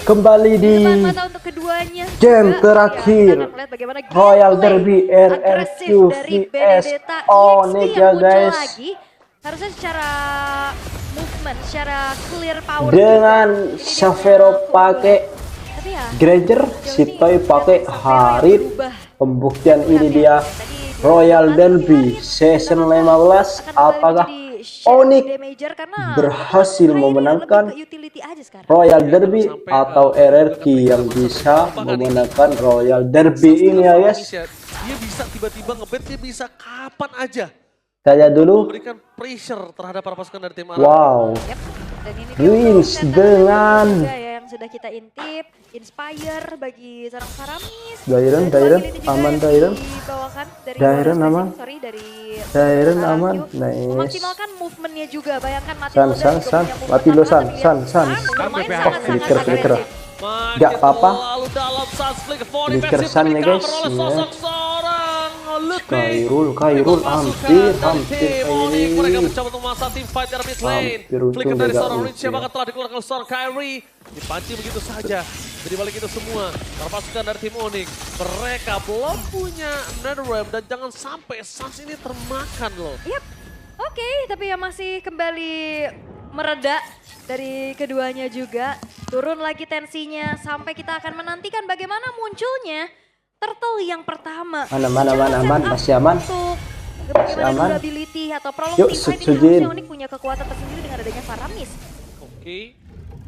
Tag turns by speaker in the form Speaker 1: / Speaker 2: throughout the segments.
Speaker 1: kembali di
Speaker 2: depan mata untuk keduanya
Speaker 1: game
Speaker 2: juga.
Speaker 1: terakhir
Speaker 2: Ya, kita akan melihat bagaimana
Speaker 1: Royal
Speaker 2: gameplay
Speaker 1: Derby
Speaker 2: agresif
Speaker 1: RRQ
Speaker 2: dari
Speaker 1: vs
Speaker 2: Benedetta
Speaker 1: Onyx
Speaker 2: EXP
Speaker 1: ya
Speaker 2: yang muncul
Speaker 1: guys,
Speaker 2: lagi. Harusnya secara movement, secara clear power
Speaker 1: dengan
Speaker 2: juga, ini dia punya
Speaker 1: Savero
Speaker 2: keunggulan.
Speaker 1: pakai
Speaker 2: Tapi ya,
Speaker 1: Granger,
Speaker 2: sejauh
Speaker 1: si
Speaker 2: ini
Speaker 1: Toy pakai
Speaker 2: kelihatan Savero yang
Speaker 1: Harit.
Speaker 2: berubah.
Speaker 1: Pembuktian
Speaker 2: Kita
Speaker 1: ini
Speaker 2: melihat
Speaker 1: dia
Speaker 2: ya, tadi di
Speaker 1: Royal
Speaker 2: ronde pertama
Speaker 1: Derby
Speaker 2: Harit
Speaker 1: season
Speaker 2: tampaknya
Speaker 1: 15.
Speaker 2: akan kembali
Speaker 1: Apakah
Speaker 2: menjadi shadow
Speaker 1: Onyx
Speaker 2: damager karena
Speaker 1: berhasil
Speaker 2: kebetulan Kairi
Speaker 1: memenangkan
Speaker 2: lebih ke utility aja sekarang.
Speaker 1: Royal
Speaker 3: Ya,
Speaker 1: Derby
Speaker 3: jangan sampai,
Speaker 1: atau
Speaker 3: juga
Speaker 1: RRQ
Speaker 3: kan
Speaker 1: yang
Speaker 3: masa
Speaker 1: bisa
Speaker 3: berapa kan ini?
Speaker 1: memenangkan Royal Derby
Speaker 3: Sas
Speaker 1: ini
Speaker 3: dengan
Speaker 1: ya guys?
Speaker 3: Faramis ya, dia bisa tiba-tiba ngebet, dia bisa kapan aja
Speaker 1: Saya dulu,
Speaker 3: memberikan pressure terhadap para pasukan dari tim Arab.
Speaker 1: wow,
Speaker 2: Yep. Dan ini dia
Speaker 1: Prince
Speaker 2: untuk
Speaker 1: dengan
Speaker 2: juga ya yang sudah kita intip, inspire bagi seorang Faramis.
Speaker 1: Dairen,
Speaker 2: Dan
Speaker 1: Dairen,
Speaker 2: lagi ini juga
Speaker 1: aman
Speaker 2: yang
Speaker 1: Dairen,
Speaker 2: dibawakan dari
Speaker 1: Dairen
Speaker 2: Warriors
Speaker 1: aman,
Speaker 2: Racing, sorry dari
Speaker 1: Dairen
Speaker 2: RRQ.
Speaker 1: aman, nice.
Speaker 2: Memaksimalkan movementnya juga, bayangkan
Speaker 1: San,
Speaker 2: Matilda
Speaker 1: San,
Speaker 2: juga
Speaker 1: San,
Speaker 2: punya movement
Speaker 1: mati lo San,
Speaker 2: tapi lihat
Speaker 1: San, San.
Speaker 2: bermain
Speaker 3: Oh,
Speaker 2: sangat-sangat
Speaker 1: flicker.
Speaker 2: agresif.
Speaker 3: Makin
Speaker 1: Gak apa-apa.
Speaker 3: terlalu dalam saat split for
Speaker 1: Flicker
Speaker 3: defensive
Speaker 1: Sun ya,
Speaker 3: di-cover
Speaker 1: guys.
Speaker 3: oleh
Speaker 1: Ya.
Speaker 3: sosok seorang Lutfi.
Speaker 1: Kairul,
Speaker 3: Pasukan
Speaker 1: hampir
Speaker 3: dari tim Onyx,
Speaker 1: ini.
Speaker 3: mereka mencoba untuk memasang tim fight dari mid lane.
Speaker 1: Hampir untung
Speaker 3: Flicker dari
Speaker 1: dia
Speaker 3: seorang
Speaker 1: gak
Speaker 3: Rich yang
Speaker 1: ulti.
Speaker 3: bahkan telah dikeluarkan oleh seorang Kyrie. Dipancing begitu saja. Dari balik itu semua, para pasukan dari tim Onyx, mereka belum punya Netherrealm dan jangan sampai Suns ini termakan loh.
Speaker 2: Yap, oke, tapi ya masih kembali mereda dari keduanya juga. Turun lagi tensinya sampai kita akan menantikan bagaimana munculnya turtle yang pertama.
Speaker 1: Mana,
Speaker 2: Jangan
Speaker 1: aman,
Speaker 2: set up
Speaker 1: masih aman.
Speaker 2: Untuk
Speaker 1: Masih
Speaker 2: bagaimana
Speaker 1: aman.
Speaker 2: durability atau prolong
Speaker 1: Yuk,
Speaker 2: team fight ini
Speaker 1: Sujin.
Speaker 2: harusnya Onyx punya kekuatan tersendiri dengan adanya Faramis.
Speaker 3: Oke,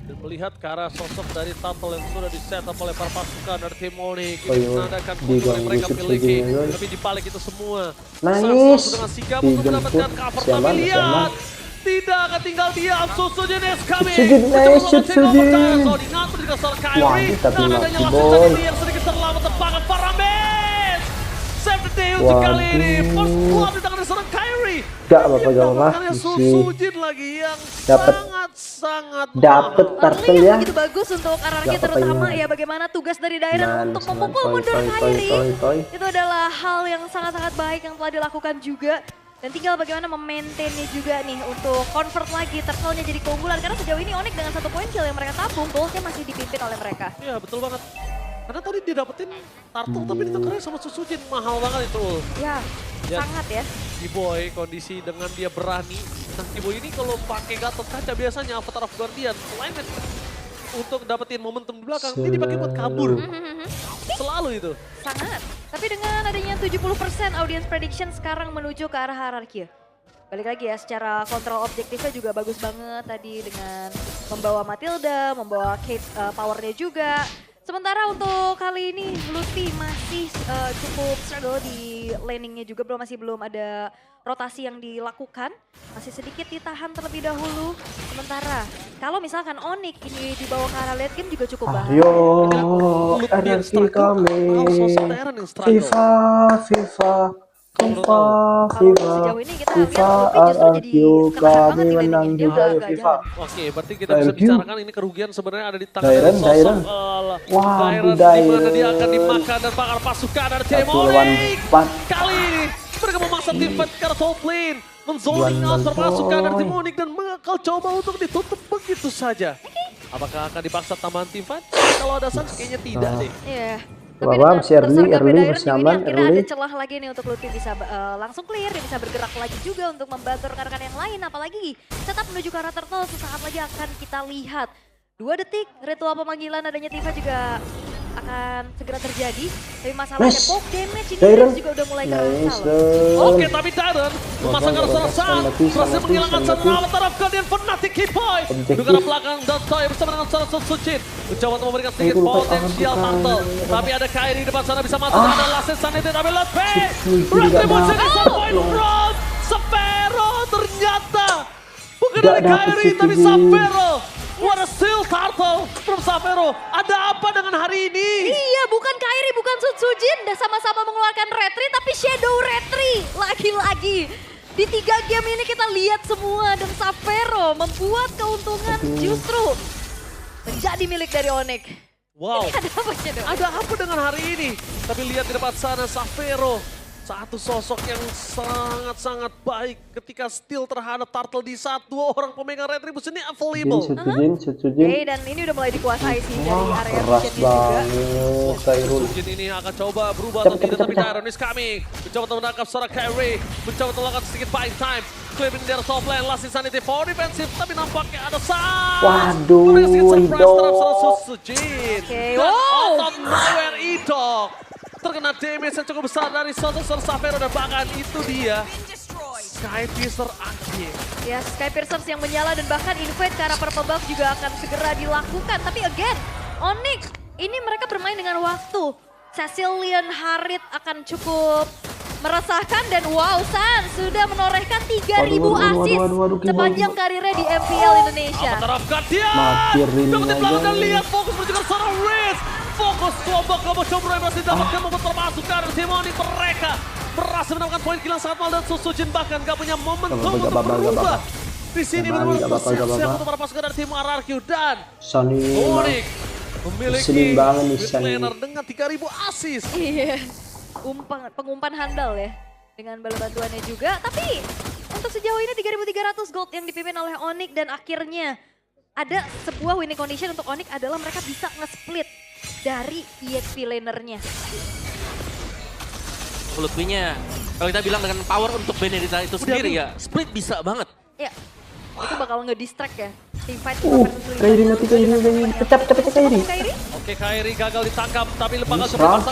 Speaker 3: dan melihat ke arah sosok dari Turtle yang sudah di-set up oleh para pasukan dari tim Onyx.
Speaker 1: Oh,
Speaker 3: Ini
Speaker 1: iya.
Speaker 3: menandakan
Speaker 1: Diganggu
Speaker 3: keuntungan yang mereka
Speaker 1: Sujin
Speaker 3: miliki.
Speaker 1: ya, guys.
Speaker 3: Tapi di balik itu semua,
Speaker 1: Nice.
Speaker 3: Suns langsung dengan sigap untuk
Speaker 1: Dijemput.
Speaker 3: mendapatkan cover.
Speaker 1: Masih aman,
Speaker 3: Tapi
Speaker 1: masih aman.
Speaker 3: lihat, tidak akan tinggal diam. Sujin is coming.
Speaker 1: Sujin, nice, Sujin.
Speaker 3: Koordinator juga seorang
Speaker 1: Wah,
Speaker 3: Kyrie.
Speaker 1: tapi
Speaker 3: Dan
Speaker 1: mati,
Speaker 3: adanya
Speaker 1: boy.
Speaker 3: lapisan ini yang sedikit terlambat tepakan Faramis. Save the day untuk kali ini. First blood di tangan seorang Kyrie.
Speaker 1: Gak apa-apa, gak apa-apa.
Speaker 3: Makanya
Speaker 1: Masih
Speaker 3: Sujin lagi yang
Speaker 1: Dapet.
Speaker 3: sangat
Speaker 1: Dapet
Speaker 3: mahal.
Speaker 1: turtle
Speaker 2: Early
Speaker 1: ya.
Speaker 2: yang begitu bagus untuk RRQ
Speaker 1: Gak apa-apa,
Speaker 2: terutama
Speaker 1: ya.
Speaker 2: ya bagaimana tugas dari Dairen
Speaker 1: Man,
Speaker 2: untuk
Speaker 1: man,
Speaker 2: memukul
Speaker 1: toy,
Speaker 2: mundur
Speaker 1: toy,
Speaker 2: Kyrie.
Speaker 1: toy.
Speaker 2: Itu adalah hal yang sangat-sangat baik yang telah dilakukan juga. Dan tinggal bagaimana memaintainnya juga nih untuk convert lagi turtle-nya jadi keunggulan. Karena sejauh ini Onyx dengan 1 poin kill yang mereka tabung, goalsnya masih dipimpin oleh mereka.
Speaker 3: Iya betul banget. Karena tadi dia dapetin turtle tapi ditukerin sama Sujin. Mahal banget itu.
Speaker 2: Ya,
Speaker 3: Ya.
Speaker 2: sangat ya.
Speaker 3: Kiboy kondisi dengan dia berani. Nah Kiboy ini kalau pakai Gatot Kaca biasanya Avatar of Guardian. Selain untuk dapetin momentum di belakang, dia dipakai buat kabur. Selalu itu.
Speaker 2: Sangat. Tapi dengan adanya 70% audience prediction sekarang menuju ke arah hierarki. Balik lagi ya, secara kontrol objektifnya juga bagus banget tadi dengan membawa Matilda, membawa Kate powernya juga. Sementara untuk kali ini Lutfi masih cukup struggle di laningnya juga, masih belum ada rotasi yang dilakukan. Masih sedikit ditahan terlebih dahulu. Sementara kalau misalkan Onyx ini dibawa ke arah late game juga cukup bahaya.
Speaker 1: Ayo,
Speaker 3: Lutfi yang
Speaker 1: energi
Speaker 3: struggle,
Speaker 1: kami.
Speaker 3: atau sosok Darren yang struggle.
Speaker 1: FIFA,
Speaker 2: Kalau sejauh ini kita lihat Lutfi justru jadi
Speaker 1: RRQ
Speaker 2: kena banget
Speaker 1: kami
Speaker 2: di
Speaker 1: menang
Speaker 2: laningnya. Dia
Speaker 1: juga
Speaker 2: udah
Speaker 1: ya
Speaker 2: gak
Speaker 1: FIFA.
Speaker 2: jalan.
Speaker 3: Oke, berarti kita bisa
Speaker 1: Thank you.
Speaker 3: bicarakan ini kerugian sebenarnya ada di tangan
Speaker 1: Dairen,
Speaker 3: dari
Speaker 1: Dairen.
Speaker 3: sosok
Speaker 1: Wah,
Speaker 3: Dairen,
Speaker 1: Dairen.
Speaker 3: di mana dia akan dimakan dan bakar pasukan dari tim
Speaker 1: Satu lawan
Speaker 3: Onyx.
Speaker 1: empat.
Speaker 3: Kali ini mereka memaksa tim fight ke arah top lane, menzoning
Speaker 1: Dua
Speaker 3: out
Speaker 1: nol,
Speaker 3: pasukan dari tim
Speaker 1: boy.
Speaker 3: Onyx dan bakal coba untuk ditutup begitu saja. Apakah akan dipaksa tambahan tim fight? Kalau ada Suns kayaknya tidak deh.
Speaker 2: Iya.
Speaker 1: Apa,
Speaker 2: dengan
Speaker 1: masih early,
Speaker 2: tersergapnya
Speaker 1: early,
Speaker 2: Dairen
Speaker 1: masih
Speaker 2: juga ini
Speaker 1: aman,
Speaker 2: akhirnya
Speaker 1: early.
Speaker 2: ada celah lagi nih untuk Lutfi bisa langsung clear, dia bisa bergerak lagi juga untuk membantu rekan-rekan yang lain. Apalagi setup menuju ke arah turtle sesaat lagi akan kita lihat. 2 detik ritual pemanggilan adanya Tifa juga akan segera terjadi. Tapi masalahnya
Speaker 1: Nice.
Speaker 2: poke damage ini
Speaker 1: Dairen.
Speaker 2: juga udah mulai kerasa
Speaker 1: Nice,
Speaker 2: loh.
Speaker 3: Oke, tapi Dairen memasangkan seorang Suns, berhasil menghilangkan satu Avatar of Guardian Fnatic Kiboy.
Speaker 1: Objektif.
Speaker 3: Di arah belakang dan Toy bersama dengan seorang Sujin. Mencoba untuk memberikan sedikit
Speaker 1: Aku lupa,
Speaker 3: potensial
Speaker 1: aku lupa.
Speaker 3: Turtle. Tapi ada Kyrie di depan sana bisa masuk. Ada Lassen Sanity tapi Lutfi.
Speaker 1: Sujin juga
Speaker 3: Retribution
Speaker 1: dapat.
Speaker 3: is a point from Savero ternyata. Bukan
Speaker 1: Nggak
Speaker 3: dari
Speaker 1: dapet
Speaker 3: Kyrie tapi
Speaker 1: Sujin.
Speaker 3: Savero. What a steal Turtle from Savero. Ada apa dengan hari ini?
Speaker 2: Iya, bukan Kairi, bukan Sujin, udah sama-sama mengeluarkan retri, tapi shadow retri lagi-lagi. Di 3 game ini kita lihat semua dan Savero membuat keuntungan justru menjadi milik dari Onyx.
Speaker 3: Wow.
Speaker 2: Ini ada apa Shadow?
Speaker 3: Ada apa dengan hari ini? Tapi lihat di depan sana Savero. Satu sosok yang sangat-sangat baik ketika steal terhadap Turtle di saat dua orang pemegang Retribution ini available.
Speaker 1: Sujin.
Speaker 2: Oke, dan ini udah mulai dikuasai sih dari
Speaker 1: Wah,
Speaker 2: area
Speaker 1: keras
Speaker 2: vision juga.
Speaker 1: banget Kairul.
Speaker 3: Sujin ini akan coba berubah
Speaker 1: Cepet,
Speaker 3: atau tidak, tapi
Speaker 1: cepet.
Speaker 3: Iron is coming. Mencoba untuk menangkap seorang Kyrie. Mencoba untuk melakukan sedikit buying time. Clipping dari top lane, last insanity for defensive. Tapi nampaknya ada Sans.
Speaker 1: Waduh,
Speaker 3: Memberikan sedikit surprise
Speaker 1: Idok.
Speaker 3: terhadap seorang Sujin.
Speaker 2: Oke,
Speaker 3: Dan
Speaker 2: wow.
Speaker 3: out of nowhere Idok. Terkena damage yang cukup besar dari sosok Savero dan bahkan itu dia Sky Piercer akhir.
Speaker 2: Ya, Sky Piercers yang menyala dan bahkan invade ke arah purple buff juga akan segera dilakukan. Tapi again, Onyx, ini mereka bermain dengan waktu. Cecilian Harit akan cukup meresahkan dan wow, San sudah menorehkan 3.000 asis
Speaker 1: waduh, gila,
Speaker 2: sepanjang
Speaker 1: gila.
Speaker 2: karirnya di MPL Indonesia.
Speaker 3: Avatar of Guardian.
Speaker 1: Mati Rin
Speaker 3: Dapetin
Speaker 1: aja.
Speaker 3: belakang dan lihat fokus menuju seorang Riz. Fokus coba coba yang berhasil dapatkan membuat termasuk dari tim Onyx. Mereka berhasil mendapatkan poin kill yang sangat mahal dan Susujin bahkan gak punya momentum untuk berubah. Di sini benar-benar bersiap untuk para pasukan dari tim RRQ dan
Speaker 1: Sony
Speaker 3: Onyx memiliki
Speaker 1: Ngeselin banget nih,
Speaker 3: mid
Speaker 1: Sony.
Speaker 3: laner dengan 3.000 asis.
Speaker 2: Iya, pengumpan handal ya dengan bala bantuannya juga. Tapi untuk sejauh ini 3.300 gold yang dipimpin oleh Onyx dan akhirnya ada sebuah winning condition untuk Onyx adalah mereka bisa nge-split dari EXP lanernya.
Speaker 4: Lutfinya, kalau kita bilang dengan power untuk Benedetta itu sendiri ya, split bisa banget.
Speaker 2: Ya, itu bakal nge-distract ya. Teamfight
Speaker 1: Kairi mati, Pecah Kairi.
Speaker 2: Kairi?
Speaker 3: Oke, Kairi gagal ditangkap, tapi lepas
Speaker 1: Serang.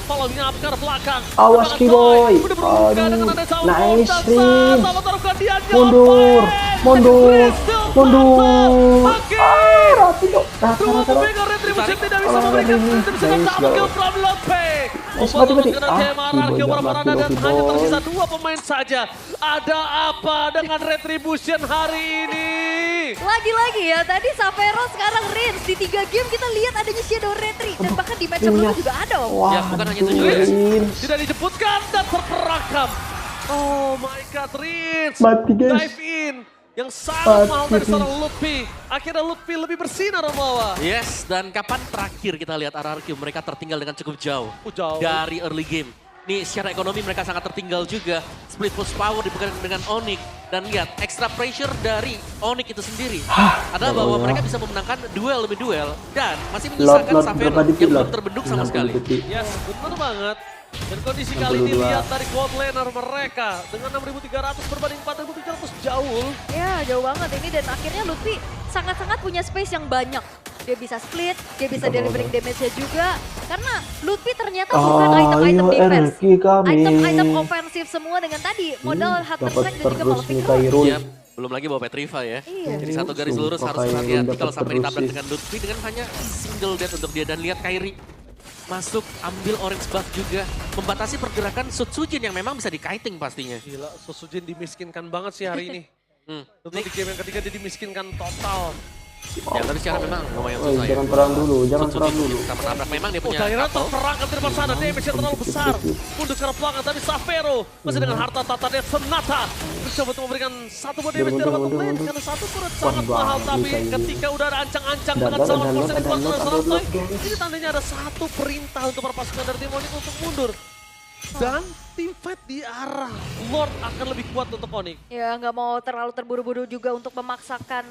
Speaker 3: following up ke arah belakang.
Speaker 1: Awas,
Speaker 3: Lepas
Speaker 1: Kiboy.
Speaker 3: Udah berbuka
Speaker 1: Aduh,
Speaker 3: dengan ada Saul
Speaker 1: nice,
Speaker 3: dan
Speaker 1: Rin.
Speaker 3: Sama taruh Guardian,
Speaker 1: Mundur.
Speaker 3: Oke.
Speaker 1: Rati dong.
Speaker 3: Dua pemegang Retribution tidak bisa memberikan Retribution dan double kill from Lope.
Speaker 1: mati.
Speaker 3: Kiboy
Speaker 1: Mati,
Speaker 3: dan
Speaker 1: Kiboy.
Speaker 3: hanya tersisa 2 pemain saja. Ada apa dengan Retribution hari ini?
Speaker 2: Lagi-lagi ya, tadi Savero sekarang Rins. Di 3 game kita lihat adanya Shadow Retri. Dan bahkan di match sebelumnya juga ada Om.
Speaker 1: Wah,
Speaker 4: Ya, bukan hanya itu juga.
Speaker 1: Rin.
Speaker 3: Tidak dijemputkan dan terperangkap. Oh my god, Rins.
Speaker 1: Mati, guys.
Speaker 3: Dive in. Yang sangat
Speaker 1: Mati,
Speaker 3: mahal dari
Speaker 1: Rins.
Speaker 3: seorang Lutfi. Akhirnya Lutfi lebih bersinar Om Wawa.
Speaker 4: Yes, dan kapan terakhir kita lihat RRQ mereka tertinggal dengan cukup jauh
Speaker 3: Jauh.
Speaker 4: dari early game. Nih secara ekonomi mereka sangat tertinggal juga. Split push power dipegang dengan Onyx. Dan lihat, extra pressure dari Onyx itu sendiri adalah bahwa mereka bisa memenangkan duel demi duel. Dan masih menyisakan
Speaker 1: Lot
Speaker 4: Savero
Speaker 1: berapa detik,
Speaker 4: yang belum
Speaker 1: Lot?
Speaker 4: terbenduk sama
Speaker 1: 60
Speaker 4: sekali.
Speaker 1: detik.
Speaker 3: Yes, benar banget. Dan kondisi kali ini
Speaker 1: 62.
Speaker 3: lihat dari gold laner mereka dengan 6.300 berbanding 4.700 jauh.
Speaker 2: Ya, jauh banget ini dan akhirnya Lutfi sangat-sangat punya space yang banyak. Dia bisa split, dia bisa delivering damage-nya juga. Karena Lutfi ternyata bukan item-item defense.
Speaker 1: RRQ kami.
Speaker 2: Item-item ofensif semua dengan tadi modal Hunter
Speaker 1: Dapat
Speaker 2: Strike dan juga
Speaker 1: terus nih
Speaker 2: Malphite.
Speaker 1: Kairul.
Speaker 4: Iya, belum lagi bawa Petriva ya.
Speaker 2: Iya.
Speaker 4: Jadi satu garis lurus
Speaker 1: Sumpah,
Speaker 4: harus
Speaker 1: Kairi
Speaker 4: hati-hati
Speaker 1: dapat
Speaker 4: kalau sampai
Speaker 1: terus
Speaker 4: ditabrak
Speaker 1: sih.
Speaker 4: dengan Lutfi dengan hanya single death untuk dia. Dan lihat Kairi masuk ambil orange buff juga. Membatasi pergerakan Sutsujin yang memang bisa di-kiting pastinya.
Speaker 3: Gila, Susujin dimiskinkan banget sih hari ini. Tentu di game yang ketiga dia dimiskinkan total.
Speaker 4: Ya tapi secara memang lumayan
Speaker 1: Woi,
Speaker 4: susah ya.
Speaker 1: jangan perang dulu, jangan
Speaker 4: Sutsujin
Speaker 1: perang dulu.
Speaker 4: bisa menabrak, memang dia
Speaker 3: Oh,
Speaker 4: punya
Speaker 3: daerah
Speaker 4: couple.
Speaker 3: terperangkap di depan sana, damage yang terlalu besar. Mundur ke arah belakang, tapi Savero masih dengan harta tata dia senata. Mencoba untuk memberikan satu buah damage di
Speaker 1: Mundur,
Speaker 3: bottom
Speaker 1: mundur,
Speaker 3: lane.
Speaker 1: mundur.
Speaker 3: Karena satu turret
Speaker 1: Wah,
Speaker 3: sangat mahal,
Speaker 1: bagus
Speaker 3: tapi
Speaker 1: ini.
Speaker 3: ketika udah ada ancang-ancang
Speaker 1: Ada
Speaker 3: dengan
Speaker 1: lot,
Speaker 3: seorang
Speaker 1: ada
Speaker 3: force
Speaker 1: lot,
Speaker 3: yang
Speaker 1: ada
Speaker 3: dikeluarkan oleh
Speaker 1: lot,
Speaker 3: seorang
Speaker 1: ada lot,
Speaker 3: Toy.
Speaker 1: guys.
Speaker 3: Ini tandanya ada satu perintah untuk para pasukan dari tim Onyx untuk mundur. Dan tim fight di arah Lord akan lebih kuat untuk Onyx.
Speaker 2: Ya, nggak mau terlalu terburu-buru juga untuk memaksakan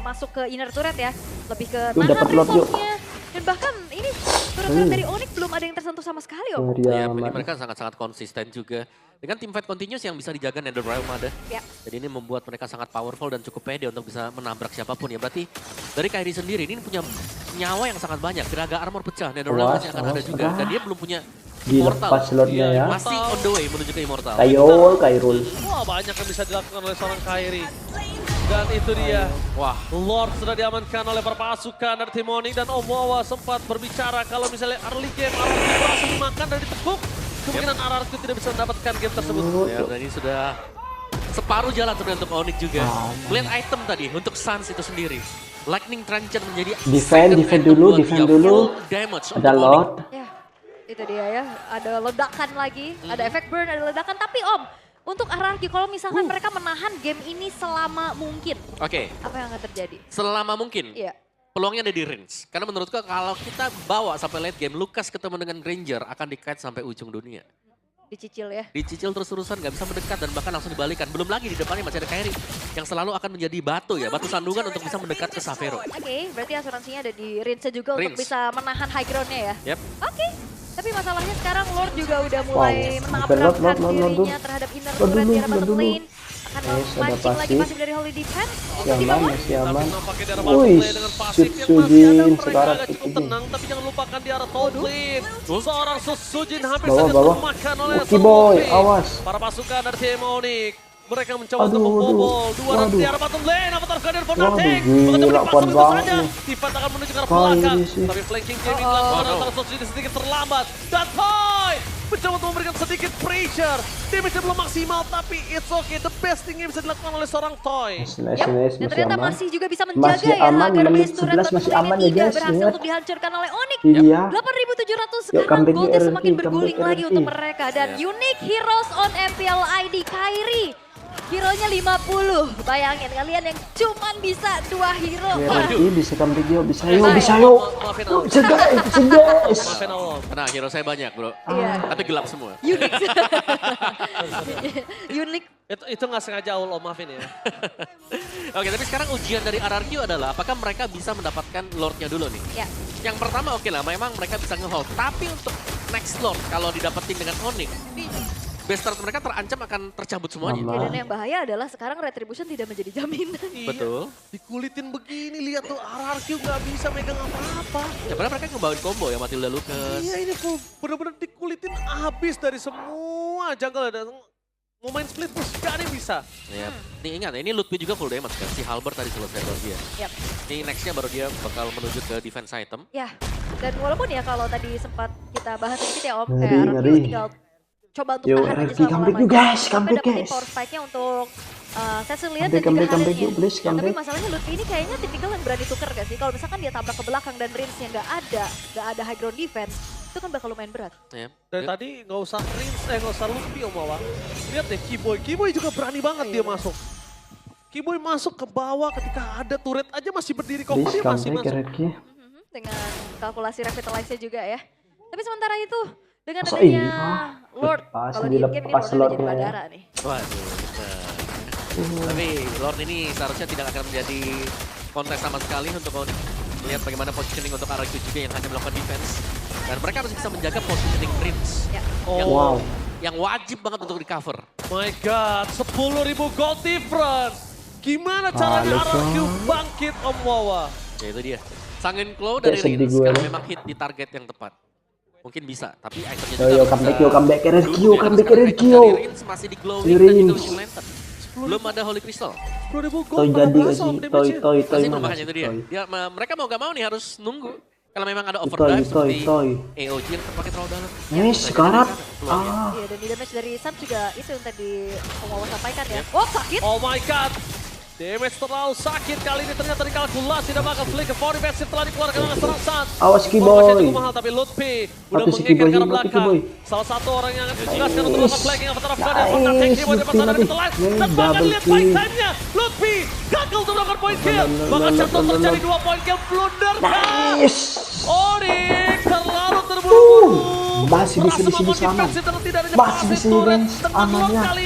Speaker 2: masuk ke inner turret ya. Lebih ke
Speaker 1: Yuk, dapat
Speaker 2: nahan
Speaker 1: lot, yuk.
Speaker 2: resource-nya. Dan bahkan ini turret-turret dari Onyx belum ada yang tersentuh sama sekali Om.
Speaker 1: Ngeri
Speaker 4: Ya, ini
Speaker 1: amat.
Speaker 4: mereka sangat-sangat konsisten juga. Dengan tim fight continuous yang bisa dijaga Nether Realm ada.
Speaker 2: Ya.
Speaker 4: Jadi ini membuat mereka sangat powerful dan cukup pede untuk bisa menabrak siapapun ya. Berarti dari Kairi sendiri ini punya nyawa yang sangat banyak. Tiraga armor pecah, Nether Realm
Speaker 1: Awas,
Speaker 4: masih akan ada
Speaker 1: awas,
Speaker 4: juga. Dan dia belum punya
Speaker 1: Dilepas
Speaker 4: Immortal.
Speaker 1: slotnya ya.
Speaker 4: Masih on the way menuju ke Immortal.
Speaker 1: Kairul.
Speaker 3: Wah, banyak yang bisa dilakukan oleh seorang Kairi. Dan itu dia.
Speaker 4: Wah,
Speaker 3: Lord sudah diamankan oleh para pasukan dari tim Onyx dan Om Wawa sempat berbicara kalau misalnya early game RRQ berhasil dimakan dan ditekuk, kemungkinan RRQ tidak bisa mendapatkan game tersebut.
Speaker 4: ya, dan ini sudah separuh jalan sebenarnya untuk Onyx juga. Lihat item tadi untuk Sans itu sendiri. Lightning Trencher menjadi
Speaker 1: Defend,
Speaker 4: second
Speaker 1: defend
Speaker 4: item
Speaker 1: dulu,
Speaker 4: buat
Speaker 1: defend
Speaker 4: dia.
Speaker 1: dulu.
Speaker 4: Full damage
Speaker 1: Ada
Speaker 4: untuk Onyx.
Speaker 1: lot.
Speaker 2: Ya, itu dia ya. Ada ledakan lagi, ada efek burn, ada ledakan. Tapi Om, untuk RRQ kalau misalkan mereka menahan game ini selama mungkin,
Speaker 4: Oke,
Speaker 2: apa yang akan terjadi?
Speaker 4: selama mungkin.
Speaker 2: Iya.
Speaker 4: Peluangnya ada di Rins. Karena menurutku kalau kita bawa sampai late game, Lucas ketemu dengan Granger akan di-kite sampai ujung dunia.
Speaker 2: Dicicil ya.
Speaker 4: Dicicil terus-terusan nggak bisa mendekat dan bahkan langsung dibalikan. Belum lagi di depannya masih ada Kairi yang selalu akan menjadi batu ya, batu sandungan untuk bisa mendekat ke Xavero.
Speaker 2: Oke, berarti asuransinya ada di Rinse juga untuk
Speaker 4: Rinse.
Speaker 2: bisa menahan high ground-nya ya.
Speaker 4: Yep.
Speaker 2: Oke, tapi masalahnya sekarang Lord juga udah mulai
Speaker 1: Wow,
Speaker 2: menabrakkan
Speaker 1: Lord
Speaker 2: dirinya terhadap inner
Speaker 1: Lord
Speaker 2: turret
Speaker 1: dulu,
Speaker 2: di arah
Speaker 1: Lord
Speaker 2: bottom
Speaker 1: dulu.
Speaker 2: lane. Akan
Speaker 1: Yes, ada
Speaker 2: mancing lagi
Speaker 1: pasif.
Speaker 2: pasif dari Holy Defense.
Speaker 1: Masih
Speaker 2: Di
Speaker 1: aman,
Speaker 2: bawah.
Speaker 1: masih
Speaker 3: Tapi
Speaker 1: aman.
Speaker 3: nampaknya di arah bottom
Speaker 1: Wih,
Speaker 3: lane dengan pasif yang masih ada,
Speaker 1: Sujin
Speaker 3: mereka
Speaker 1: sekarang
Speaker 3: agak cukup
Speaker 1: Sujin.
Speaker 3: tenang. Tapi jangan lupakan di arah top lane. Seorang Sujin hampir
Speaker 1: Bawah,
Speaker 3: saja
Speaker 1: bawah.
Speaker 3: termakan oleh
Speaker 1: Lucky boy,
Speaker 3: Luffy.
Speaker 1: awas.
Speaker 3: Para pasukan dari tim Onyx. Mereka mencoba untuk
Speaker 1: Aduh,
Speaker 3: membobol dua
Speaker 1: waduh.
Speaker 3: di arah bottom lane. Avatar Guardian for
Speaker 1: Waduh,
Speaker 3: nothing.
Speaker 1: gila,
Speaker 3: Begitu
Speaker 1: kuat
Speaker 3: dipasang itu
Speaker 1: banget
Speaker 3: saja.
Speaker 1: nih.
Speaker 3: Tipat akan menuju ke arah
Speaker 1: Kairi
Speaker 3: belakang.
Speaker 1: sih.
Speaker 3: Tapi flanking jamming dilakukan antara Sujin sedikit terlambat. Dan Toy mencoba untuk memberikan sedikit pressure. Damage-nya belum maksimal tapi it's okay. The best thing yang bisa dilakukan oleh seorang Toy.
Speaker 1: Nice,
Speaker 2: Yap,
Speaker 1: nice,
Speaker 2: dan
Speaker 1: masih
Speaker 2: ternyata
Speaker 1: aman.
Speaker 2: masih juga bisa menjaga
Speaker 1: Masih
Speaker 2: ya
Speaker 1: aman,
Speaker 2: agar
Speaker 1: menit
Speaker 2: base turret
Speaker 1: 11 masih
Speaker 2: bottom
Speaker 1: aman
Speaker 2: lane
Speaker 1: ya,
Speaker 2: tidak
Speaker 1: guys,
Speaker 2: berhasil
Speaker 1: ingat.
Speaker 2: untuk dihancurkan oleh Onyx.
Speaker 1: Iya.
Speaker 2: 8.700
Speaker 1: Yuk,
Speaker 2: sekarang
Speaker 1: comeback
Speaker 2: goldnya
Speaker 1: RRQ,
Speaker 2: semakin
Speaker 1: comeback
Speaker 2: berguling lagi
Speaker 1: RRQ.
Speaker 2: untuk mereka. Dan Unique Heroes on MPL ID Kairi. Hero-nya 50. Bayangin kalian yang cuman bisa 2 hero.
Speaker 1: Berarti bisa comeback yuk, bisa yuk,
Speaker 2: Ayo.
Speaker 1: bisa yuk.
Speaker 3: Maafin
Speaker 1: Oh,
Speaker 3: Om.
Speaker 1: bisa guys, bisa guys.
Speaker 3: Maafin Om.
Speaker 4: Tenang, hero saya banyak bro.
Speaker 2: Iya.
Speaker 4: Tapi gelap semua.
Speaker 2: Unique. Unique.
Speaker 3: Itu nggak sengaja Om, maafin ya.
Speaker 4: Oke, tapi sekarang ujian dari RRQ adalah apakah mereka bisa mendapatkan Lord-nya dulu nih.
Speaker 2: Ya.
Speaker 4: Yang pertama oke lah, memang mereka bisa nge-hold. Tapi untuk next Lord, kalau didapetin dengan Onyx, ini base start mereka terancam akan tercabut semuanya.
Speaker 1: Mama.
Speaker 2: Ya, dan yang bahaya adalah sekarang Retribution tidak menjadi jaminan.
Speaker 4: Betul.
Speaker 3: Dikulitin begini, lihat tuh RRQ nggak bisa megang apa-apa.
Speaker 4: Ya padahal mereka ngebawain combo ya, Matilda Lucas.
Speaker 3: Iya ini full bener-bener dikulitin habis dari semua jungle ada. Mau main split push gak ada yang bisa.
Speaker 4: Ya, nih ingat ini Ludwig juga full damage kan. Si Halberd tadi selesai baru dia.
Speaker 2: Yap.
Speaker 4: Ini nextnya baru dia bakal menuju ke defense item.
Speaker 2: Ya, dan walaupun ya kalau tadi sempat kita bahas sedikit ya Om,
Speaker 1: Ngeri,
Speaker 2: kayak RRQ
Speaker 1: ngeri.
Speaker 2: tinggal coba untuk
Speaker 1: Yo,
Speaker 2: tahan aja
Speaker 1: RRQ
Speaker 2: selama
Speaker 1: comeback
Speaker 2: lamanya.
Speaker 1: yuk, guys,
Speaker 2: Sampai
Speaker 1: comeback,
Speaker 2: dapetin
Speaker 1: guys.
Speaker 2: power spike-nya untuk Cecilia dan
Speaker 1: Comeback,
Speaker 2: juga
Speaker 1: comeback, comeback
Speaker 2: Harden-nya.
Speaker 1: yuk, please,
Speaker 2: Ya, tapi
Speaker 1: comeback.
Speaker 2: masalahnya Lutfi ini kayaknya tipikal yang berani tuker gak sih? Kalau misalkan dia tabrak ke belakang dan range-nya nggak ada high ground defense, itu kan bakal lumayan berat.
Speaker 4: Ya.
Speaker 3: Dari tadi nggak usah nggak usah Luffy Om Wawa. Lihat deh Kiboy, Kiboy juga berani banget dia masuk. Kiboy masuk ke bawah ketika ada turret aja masih berdiri kok
Speaker 1: Please
Speaker 3: dia masih
Speaker 1: comeback
Speaker 3: masuk.
Speaker 1: RRQ.
Speaker 2: Dengan kalkulasi revitalize-nya juga ya. Tapi sementara itu, dengan
Speaker 1: Masa
Speaker 2: adanya
Speaker 1: iya?
Speaker 2: Lord,
Speaker 1: Lepas,
Speaker 2: kalau di game ini
Speaker 1: dilepas
Speaker 2: Lord udah jadi
Speaker 1: Lord-nya ya.
Speaker 2: bandara nih.
Speaker 4: Waduh, benar. Tapi Lord ini seharusnya tidak akan menjadi kontes sama sekali untuk Onyx. Melihat bagaimana positioning untuk RRQ juga yang hanya melakukan defense. Dan mereka harus bisa menjaga positioning Prince.
Speaker 2: Ya.
Speaker 4: Yang,
Speaker 1: Wow.
Speaker 4: yang wajib banget untuk di cover.
Speaker 3: My God, 10.000 gold difference. Gimana caranya
Speaker 1: Halo,
Speaker 3: RRQ
Speaker 1: Bang.
Speaker 3: bangkit Om Wawa?
Speaker 4: Ya itu dia. Sangin Claw dari
Speaker 1: Kayak sedih
Speaker 4: Rins
Speaker 1: gue
Speaker 4: kalau
Speaker 1: nih.
Speaker 4: memang hit di target yang tepat. Mungkin bisa, tapi itemnya
Speaker 1: Yo,
Speaker 4: juga
Speaker 1: yo,
Speaker 4: harus
Speaker 1: comeback
Speaker 4: bisa-
Speaker 1: yuk, comeback RRQ,
Speaker 4: Belum ya,
Speaker 1: comeback
Speaker 4: sekarang
Speaker 1: RRQ.
Speaker 4: item dari Rins masih di glowing dan juga
Speaker 1: Rins.
Speaker 4: Wishing Lantern. Belum ada Holy Crystal.
Speaker 3: 10.000 gold
Speaker 1: Toy
Speaker 3: pada
Speaker 1: jadi gak
Speaker 3: berasa
Speaker 1: sih?
Speaker 3: Om
Speaker 1: Toy,
Speaker 3: damage-nya.
Speaker 1: toy, toy
Speaker 4: Masih belum,
Speaker 1: mana
Speaker 4: makanya
Speaker 1: sih?
Speaker 4: itu dia.
Speaker 1: Toy.
Speaker 4: Ya, mereka mau gak mau nih harus nunggu. Kalau memang ada
Speaker 1: Toy,
Speaker 4: overdrive
Speaker 1: toy,
Speaker 4: seperti
Speaker 1: toy.
Speaker 4: AOG yang terpakai terlalu dalam.
Speaker 1: Nih, sekarang.
Speaker 4: Peluangnya.
Speaker 1: Ah,
Speaker 2: Iya, dan di damage dari Sam juga itu yang tadi Om Wawa sampaikan ya.
Speaker 4: Yep.
Speaker 2: Oh, sakit.
Speaker 3: Oh my God. Damage terlalu sakit kali ini ternyata dikalkulasi dan bakal flick ke 40 best setelah dikeluarkan oleh serang San.
Speaker 1: Awas, Kiboy.
Speaker 3: Formasinya cukup mahal tapi Lutfi udah
Speaker 1: Mati si
Speaker 3: mengejar
Speaker 1: Kiboy,
Speaker 3: ke arah
Speaker 1: mati
Speaker 3: belakang.
Speaker 1: Kiboy.
Speaker 3: Salah satu orang yang akan ditugaskan untuk melakukan flanking Avatar of God dan
Speaker 1: Nice,
Speaker 3: Honda Tank Kiboy di
Speaker 1: Lutfi
Speaker 3: pasar dari
Speaker 1: mati.
Speaker 3: Light.
Speaker 1: Nice,
Speaker 3: Dan bahkan
Speaker 1: double
Speaker 3: lihat fight
Speaker 1: kill.
Speaker 3: time-nya. Lutfi gagal untuk melakukan point kill. Bahkan
Speaker 1: No,
Speaker 3: jatuh
Speaker 1: no, no,
Speaker 3: terjadi
Speaker 1: no.
Speaker 3: 2 point kill blunder.
Speaker 1: nice.
Speaker 3: Onyx terlalu terburu-buru.
Speaker 1: Masih bisa
Speaker 3: Berhasil
Speaker 1: di sini
Speaker 3: melakukan
Speaker 1: aman.
Speaker 3: defensive dengan tidak adanya
Speaker 1: Masih
Speaker 3: passive
Speaker 1: bisa
Speaker 3: turret.
Speaker 1: defense
Speaker 3: Tentang Lord
Speaker 1: amannya.
Speaker 3: kali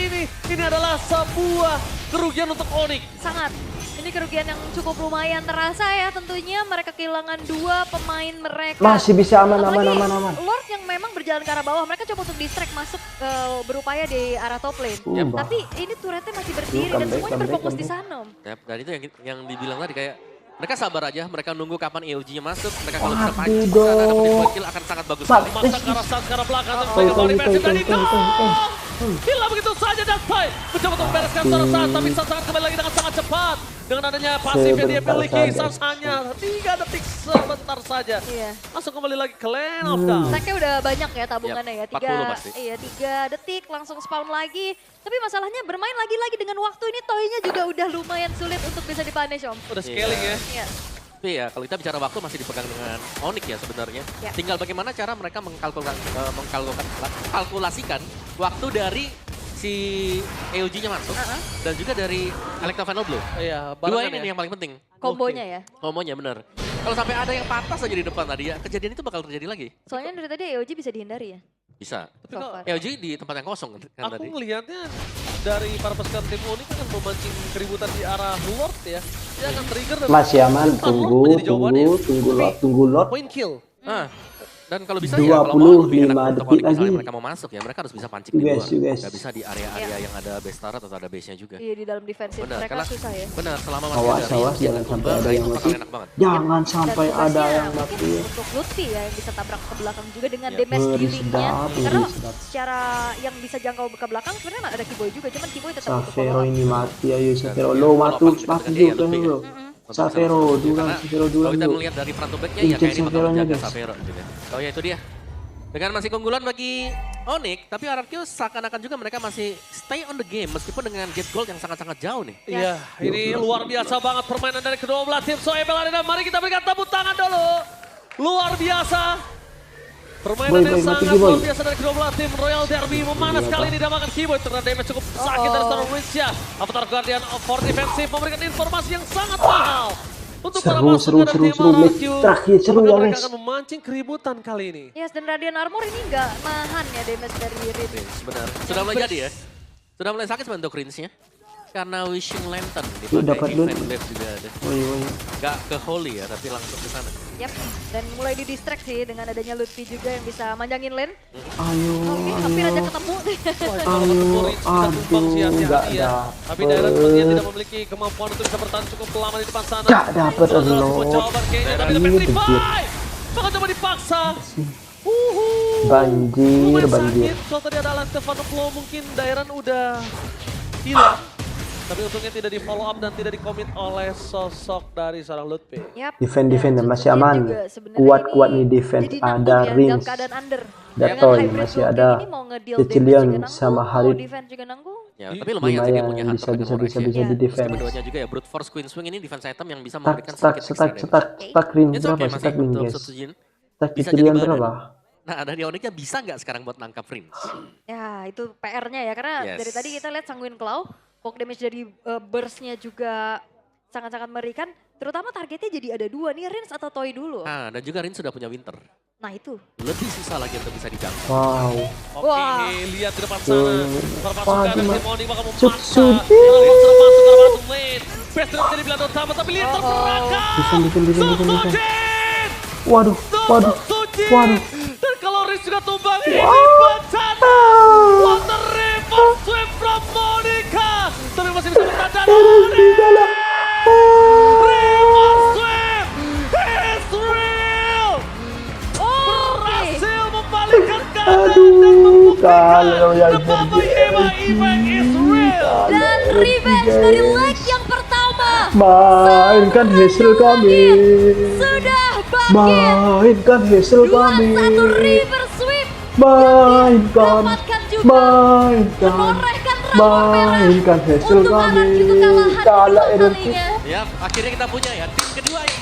Speaker 3: ini adalah sebuah kerugian untuk Onyx.
Speaker 2: Sangat. Ini kerugian yang cukup lumayan terasa ya tentunya. Mereka kehilangan 2 pemain mereka.
Speaker 1: Masih bisa aman, aman,
Speaker 2: Apalagi
Speaker 1: aman, aman.
Speaker 2: Lord yang memang berjalan ke arah bawah. Mereka coba untuk distract masuk berupaya di arah top lane.
Speaker 1: Yep.
Speaker 2: Tapi ini turretnya masih berdiri dan
Speaker 1: comeback,
Speaker 2: semuanya
Speaker 1: comeback,
Speaker 2: berfokus di
Speaker 1: comeback.
Speaker 2: sana. Om.
Speaker 4: Yap, dan itu yang dibilang tadi kayak mereka sabar aja, mereka nunggu kapan AOG-nya masuk. Mereka kalau bisa pancing,
Speaker 1: Waduh,
Speaker 4: bisa dapetin
Speaker 1: dong.
Speaker 4: point kill akan sangat bagus
Speaker 1: Mak-
Speaker 4: sekali.
Speaker 3: Masa ke arah San, ke arah belakang, tapi
Speaker 1: Toy,
Speaker 3: mereka
Speaker 1: toy,
Speaker 3: balik
Speaker 1: toy,
Speaker 3: defensive
Speaker 1: toy,
Speaker 3: dari
Speaker 1: toy, toy, toy.
Speaker 3: Hilang begitu saja dan Toy mencoba untuk membereskan seorang San, tapi San sangat kembali lagi dengan sangat cepat. Dengan adanya pasif yang dia
Speaker 1: Sebentar
Speaker 3: miliki,
Speaker 1: saja.
Speaker 3: San hanya 3 detik sebentar saja.
Speaker 2: Iya.
Speaker 3: Langsung kembali lagi ke lane of down.
Speaker 2: Stacknya udah banyak ya tabungannya ya.
Speaker 4: 40 pasti.
Speaker 2: Iya, 3 detik langsung spawn lagi. Tapi masalahnya bermain lagi-lagi dengan waktu ini Toy-nya juga udah lumayan sulit untuk bisa dipunish Om.
Speaker 3: Udah scaling ya.
Speaker 2: Iya.
Speaker 4: Tapi ya kalau kita bicara waktu masih dipegang dengan Onyx ya sebenarnya.
Speaker 2: Ya.
Speaker 4: Tinggal bagaimana cara mereka mengkalkulasikan waktu dari si AOG-nya masuk dan juga dari Electro Final Blow.
Speaker 3: Iya,
Speaker 4: Dua
Speaker 3: barengan
Speaker 4: ini
Speaker 3: ya.
Speaker 4: nih yang paling penting.
Speaker 2: Kombonya ya.
Speaker 4: Ngomongnya bener. Kalau sampai ada yang patah saja di depan tadi ya, kejadian itu bakal terjadi lagi.
Speaker 2: Soalnya dari tadi EOG bisa dihindari ya.
Speaker 4: Bisa.
Speaker 3: Tapi
Speaker 2: So
Speaker 3: kok
Speaker 2: far.
Speaker 4: LG di tempat yang kosong kan
Speaker 3: aku
Speaker 4: tadi.
Speaker 3: melihatnya dari para pasukan tim Onyx akan memancing keributan di arah Lord ya. Dia akan trigger dan
Speaker 1: Masih aman,
Speaker 3: Lord
Speaker 1: tunggu,
Speaker 3: menjadi jawabannya.
Speaker 1: tunggu lot.
Speaker 3: Point kill.
Speaker 4: Dan kalau bisa ya, kalau mau lebih
Speaker 1: 25
Speaker 4: enak untuk
Speaker 1: detik
Speaker 4: Onyx misalnya
Speaker 1: lagi.
Speaker 4: mereka mau masuk ya, mereka harus bisa pancing
Speaker 1: You
Speaker 4: di
Speaker 1: guys,
Speaker 4: luar.
Speaker 1: you guys.
Speaker 4: Nggak bisa di area-area yang ada base turret atau ada base-nya juga.
Speaker 2: Iya, di dalam defensif
Speaker 4: Benar,
Speaker 2: mereka
Speaker 4: karena
Speaker 2: susah ya.
Speaker 4: benar selama masih
Speaker 1: Awas,
Speaker 4: ada
Speaker 1: awas,
Speaker 4: Rince
Speaker 1: jangan
Speaker 4: dan
Speaker 1: sampai
Speaker 4: Tumba,
Speaker 1: ada
Speaker 4: itu
Speaker 1: yang
Speaker 4: bakal
Speaker 1: mati.
Speaker 4: enak banget.
Speaker 1: Jangan
Speaker 2: Dan
Speaker 1: sampai ada
Speaker 2: tugasnya
Speaker 1: yang
Speaker 2: mungkin
Speaker 1: mati.
Speaker 2: untuk Lutfi ya yang bisa tabrak ke belakang juga dengan
Speaker 4: Iya.
Speaker 2: damage
Speaker 1: Beri
Speaker 2: dealingnya.
Speaker 1: sedap,
Speaker 2: Karena
Speaker 1: beri sedap.
Speaker 2: secara yang bisa jangkau ke belakang sebenarnya ada Kiboy juga, cuman Kiboy tetap butuh
Speaker 1: Savero
Speaker 2: follow up.
Speaker 1: ini mati, ayo Savero
Speaker 4: Dan
Speaker 1: lo
Speaker 4: kalau
Speaker 1: matu,
Speaker 4: pas
Speaker 1: mati
Speaker 4: dekat dia,
Speaker 1: juga
Speaker 4: lebih ya.
Speaker 1: bro.
Speaker 4: Untuk bisa
Speaker 1: Savero
Speaker 4: langsung maju.
Speaker 1: duluan,
Speaker 4: Karena
Speaker 1: Savero
Speaker 4: kalau
Speaker 1: duluan
Speaker 4: kita
Speaker 1: bro.
Speaker 4: melihat dari front to back-nya ya
Speaker 1: Incer
Speaker 4: kayak ini bakal
Speaker 1: Savero-nya,
Speaker 4: menjaga
Speaker 1: guys.
Speaker 4: Savero gitu ya. Oh ya itu dia. Dengan masih keunggulan bagi Onyx, tapi RRQ seakan-akan juga mereka masih stay on the game meskipun dengan gap gold yang sangat-sangat jauh nih.
Speaker 3: Iya, ini luar biasa banget permainan dari kedua belah tim Soebel Arena. Mari kita berikan tepuk tangan dulu. Luar biasa. Permainan
Speaker 1: Boy,
Speaker 3: yang
Speaker 1: mati,
Speaker 3: sangat
Speaker 1: Boy.
Speaker 3: luar biasa dari kedua belah tim. Royal Derby memanas kali ini damakan Keyboy. Terkena damage cukup sakit dari seorang Rinsya. Avatar Guardian for Defensive memberikan informasi yang sangat mahal. Untuk para
Speaker 1: Seru,
Speaker 3: pasukan
Speaker 1: seru,
Speaker 3: dari tim
Speaker 1: seru, seru.
Speaker 3: RRQ.
Speaker 1: Terakhir seru
Speaker 3: Apakah
Speaker 1: ya,
Speaker 3: mereka
Speaker 1: guys.
Speaker 3: akan memancing keributan kali ini.
Speaker 2: Yes, dan Radiant Armor ini nggak nahan ya damage dari Rin.
Speaker 4: Benar. Sudah mulai jadi ya. Sudah mulai sakit sebenarnya untuk Rince-nya. Karena Wishing Lantern
Speaker 1: Yuk,
Speaker 4: dipakai
Speaker 1: dapat
Speaker 4: event
Speaker 1: loot.
Speaker 4: wave juga ada.
Speaker 1: Woi, woi.
Speaker 4: Gak ke Holy ya, tapi langsung ke sana.
Speaker 2: Yap, dan mulai di-distract sih dengan adanya Lutfi juga yang bisa manjangin lane.
Speaker 1: Ayo,
Speaker 2: Oke, hampir aja
Speaker 1: ayo.
Speaker 2: ketemu.
Speaker 3: Wah, kalau ketemu Rinse bisa tumbang sih hati-hati
Speaker 1: nggak
Speaker 3: ya.
Speaker 1: dapet.
Speaker 3: Tapi Dairon sepertinya tidak memiliki kemampuan untuk bisa bertahan cukup lama di depan sana.
Speaker 1: Nggak dapet,
Speaker 3: Itu adalah
Speaker 1: Lord.
Speaker 3: sebuah jawaban kayaknya, tapi ada
Speaker 1: Ini
Speaker 3: Petrify. Bakal coba dipaksa.
Speaker 1: Banjir,
Speaker 3: Lumayan
Speaker 1: banjir.
Speaker 3: sakit, kalau tadi ada Alan Stefano Flow mungkin Dairon udah hilang. Tapi untungnya tidak di follow up dan tidak dikomit oleh sosok dari seorang Lutfi.
Speaker 2: Yap.
Speaker 1: Defend,
Speaker 2: Dan
Speaker 1: masih
Speaker 2: Sutsukin
Speaker 1: aman.
Speaker 2: juga sebenarnya
Speaker 1: Kuat-kuat
Speaker 2: ini
Speaker 1: nih defense.
Speaker 2: jadi
Speaker 1: Ada
Speaker 2: nanggung ya dalam
Speaker 1: Rince.
Speaker 2: keadaan under.
Speaker 1: Datoy,
Speaker 2: Dengan hybrid
Speaker 1: masih
Speaker 2: duo
Speaker 1: ada
Speaker 2: kayak gini mau nge-deal damage
Speaker 1: Cecilion
Speaker 2: juga nanggung,
Speaker 1: sama
Speaker 2: mau
Speaker 1: Harid.
Speaker 2: defense juga nanggung.
Speaker 4: Ya, tapi lumayan sih dia punya
Speaker 1: Lumayan,
Speaker 4: Hunter
Speaker 1: bisa
Speaker 4: dengan Horace ya.
Speaker 2: di
Speaker 1: defense.
Speaker 4: Meskipun keduanya juga ya Brute Force Queen Swing ini defense item yang bisa
Speaker 1: Stuck,
Speaker 4: memberikan
Speaker 1: stuck,
Speaker 4: sedikit
Speaker 1: stuck,
Speaker 4: extra
Speaker 1: stuck,
Speaker 4: damage.
Speaker 1: stuck ring
Speaker 4: It's
Speaker 1: berapa?
Speaker 4: okay masih
Speaker 1: Stuck ring
Speaker 4: untuk
Speaker 1: guys.
Speaker 4: Setsujin.
Speaker 1: Stuck
Speaker 4: Bisa
Speaker 1: Cecilion
Speaker 4: jadi
Speaker 1: berapa?
Speaker 4: badan. Nah dari Onyxnya bisa nggak sekarang buat nangkap Rince?
Speaker 2: Ya itu PR-nya ya karena
Speaker 4: Yes.
Speaker 2: dari tadi kita lihat Sanguine Claw, poke damage dari burst-nya juga sangat-sangat mengerikan. Terutama targetnya jadi ada dua nih, Rince atau Toy dulu.
Speaker 4: Nah dan juga Rince sudah punya Winter.
Speaker 2: Nah itu.
Speaker 4: Lebih susah lagi untuk bisa dijangkau.
Speaker 1: Wow.
Speaker 3: Oke,
Speaker 2: Wah.
Speaker 3: lihat di depan sana. Para pasukan dari
Speaker 1: Waduh,
Speaker 3: tim Onyx bakal memaksa.
Speaker 1: Sutsukin.
Speaker 3: Yang sudah masuk ke dalam lane. Best Drop jadi pilihan utama, tapi lihat terperangkap.
Speaker 1: Defend.
Speaker 3: Sutsukin!
Speaker 1: Waduh, waduh,
Speaker 3: Sutsukin!
Speaker 1: waduh.
Speaker 3: Dan kalau Riz juga tumbang, ini bencana. What the reverse sweep from Monica. Tapi masih bisa bertahan dan Reverse sweep is real. Berhasil membalikkan keadaan dan
Speaker 1: kalau
Speaker 3: membuktikan
Speaker 1: yang
Speaker 3: the Baba Eva event is real.
Speaker 2: Dan revenge dari leg yang pertama
Speaker 1: mainkan hasil kami.
Speaker 2: sudah bangkit.
Speaker 1: Mainkan hasil kami.
Speaker 2: 2-1 reverse sweep.
Speaker 1: Mainkan.
Speaker 2: Dapatkan juga
Speaker 1: Mainkan.
Speaker 2: menorehkan rapor merah
Speaker 1: Mainkan hasil
Speaker 2: untuk
Speaker 1: kami.
Speaker 2: RRQ kekalahan
Speaker 1: Kalah
Speaker 2: kedua
Speaker 1: RRQ.
Speaker 2: kalinya.
Speaker 4: Ya akhirnya kita punya ya tim kedua yang